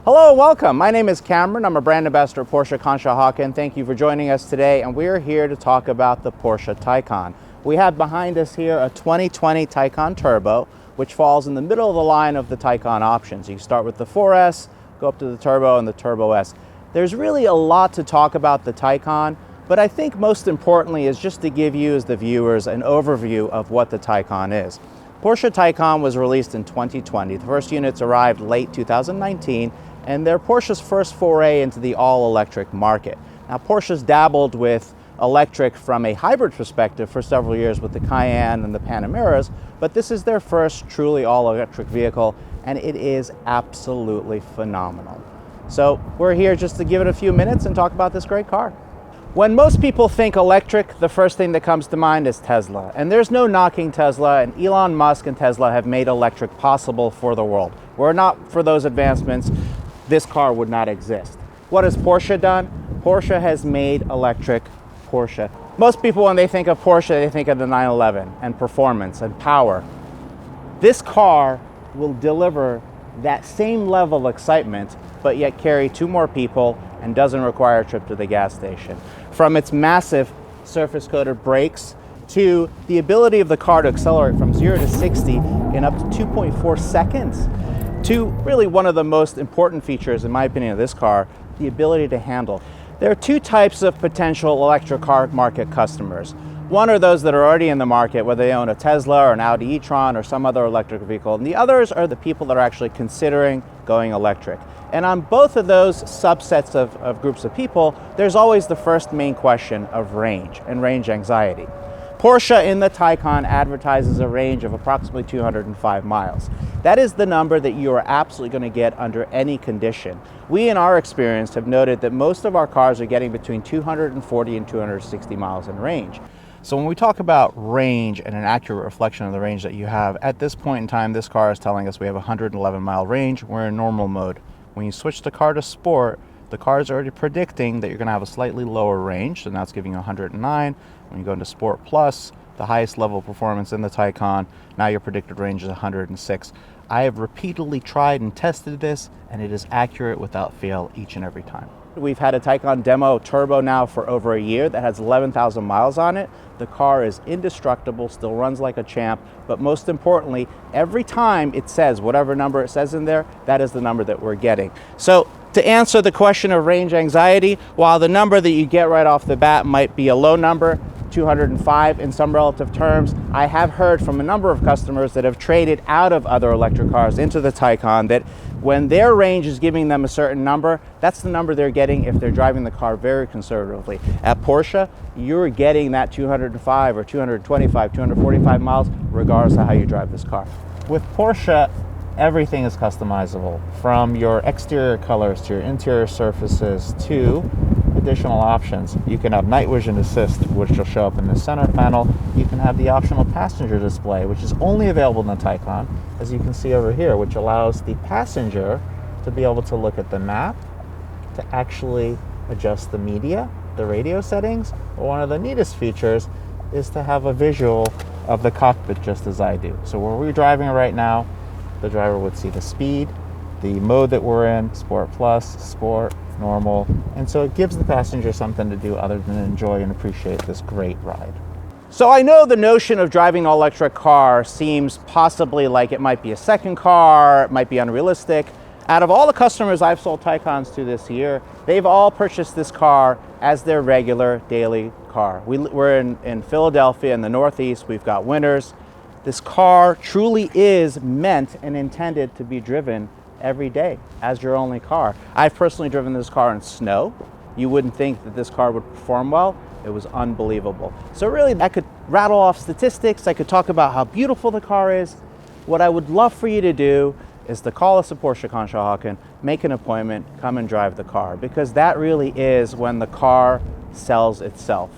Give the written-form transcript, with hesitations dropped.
Hello, welcome. My name is Cameron. I'm a brand ambassador at Porsche Conshohocken. Thank you for joining us today, and we're here to talk about the Porsche Taycan. We have behind us here a 2020 Taycan Turbo, which falls in the middle of the line of the Taycan options. You start with the 4S, go up to the Turbo and the Turbo S. There's really a lot to talk about the Taycan, but I think most importantly is just to give you as the viewers an overview of what the Taycan is. Porsche Taycan was released in 2020. The first units arrived late 2019, and they're Porsche's first foray into the all-electric market. Now, Porsche's dabbled with electric from a hybrid perspective for several years with the Cayenne and the Panameras, but this is their first truly all-electric vehicle, and it is absolutely phenomenal. So we're here just to give it a few minutes and talk about this great car. When most people think electric, the first thing that comes to mind is Tesla. And there's no knocking Tesla, and Elon Musk and Tesla have made electric possible for the world. Were it not for those advancements, this car would not exist. What has Porsche done? Porsche has made electric Porsche. Most people, when they think of Porsche, they think of the 911 and performance and power. This car will deliver that same level of excitement, but yet carry two more people and doesn't require a trip to the gas station. From its massive surface-coated brakes to the ability of the car to accelerate from 0 to 60 in up to 2.4 seconds, to really one of the most important features, in my opinion, of this car, the ability to handle. There are two types of potential electric car market customers. One are those that are already in the market, whether they own a Tesla or an Audi e-tron or some other electric vehicle, and the others are the people that are actually considering going electric. And on both of those subsets of groups of people, there's always the first main question of range and range anxiety. Porsche in the Taycan advertises a range of approximately 205 miles. That is the number that you are absolutely going to get under any condition. We, in our experience, have noted that most of our cars are getting between 240 and 260 miles in range. So when we talk about range and an accurate reflection of the range that you have, at this point in time, this car is telling us we have a 111-mile range. We're in normal mode. When you switch the car to Sport, the car is already predicting that you're going to have a slightly lower range, so now it's giving you 109. When you go into Sport Plus, the highest level of performance in the Taycan, now your predicted range is 106. I have repeatedly tried and tested this, and it is accurate without fail each and every time. We've had a Taycan Demo Turbo now for over a year that has 11,000 miles on it. The car is indestructible, still runs like a champ, but most importantly, every time it says whatever number it says in there, that is the number that we're getting. So to answer the question of range anxiety, while the number that you get right off the bat might be a low number, 205 in some relative terms, I have heard from a number of customers that have traded out of other electric cars into the Taycan that when their range is giving them a certain number, that's the number they're getting if they're driving the car very conservatively. At Porsche, you're getting that 205 or 225, 245 miles, regardless of how you drive this car. With Porsche, everything is customizable, from your exterior colors to your interior surfaces to additional options. You can have night vision assist, which will show up in the center panel. You can have the optional passenger display, which is only available in the Taycan, as you can see over here, which allows the passenger to be able to look at the map, to actually adjust the media, the radio settings. But one of the neatest features is to have a visual of the cockpit, just as I do. So where we're driving right now, the driver would see the speed, the mode that we're in, Sport Plus, Sport, Normal, and so it gives the passenger something to do other than enjoy and appreciate this great ride. So I know the notion of driving an electric car seems possibly like it might be a second car, it might be unrealistic. Out of all the customers I've sold Taycans to this year, they've all purchased this car as their regular daily car. We're in Philadelphia in the Northeast, we've got winters. This car truly is meant and intended to be driven every day as your only car. I've personally driven this car in snow. You wouldn't think that this car would perform well. It was unbelievable. So really, I could rattle off statistics. I could talk about how beautiful the car is. What I would love for you to do is to call us at Porsche Conshohocken, make an appointment, come and drive the car, because that really is when the car sells itself.